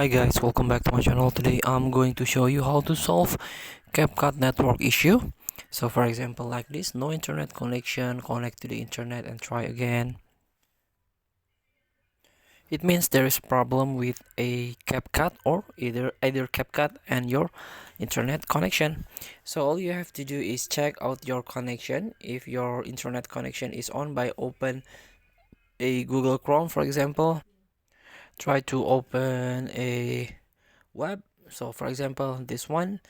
Hi guys, welcome back to my channel. Today I'm going to show you how to solve CapCut network issue. So for example like this, no internet connection, connect to the internet and try again. It means there is problem with a CapCut or either CapCut and your internet connection. So all you have to do is check out your connection. If your internet connection is on, by open a Google Chrome for example. Try to open a web. So for example this one,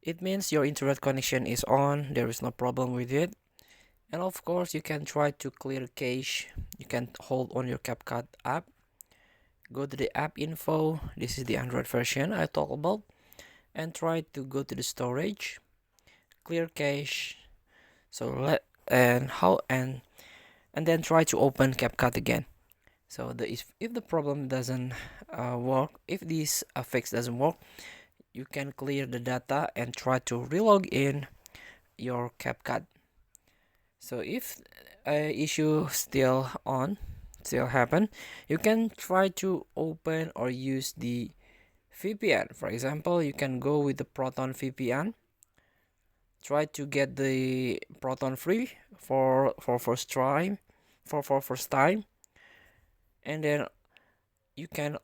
it means your internet connection is on, there is no problem with it. And of course you can try to clear cache. You can hold on your CapCut app, go to the app info, this is the Android version I talk about, and try to go to the storage, clear cache. So and then try to open CapCut again. So if the problem doesn't work, if this fix doesn't work, you can clear the data and try to relog in your CapCut. So if a issue still happen, you can try to open or use the VPN. For example, you can go with the Proton VPN. Try to get the Proton free for first time, for first time, and then you can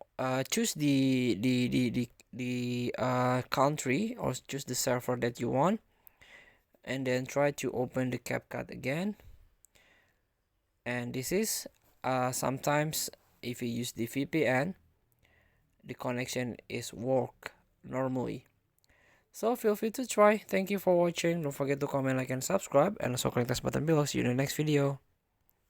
choose the country or choose the server that you want, and then try to open the CapCut again. And this is sometimes if you use the VPN, the connection is work normally. So feel free to try. Thank you for watching. Don't forget to comment, like, and subscribe, and also click this button below. See you in the next video.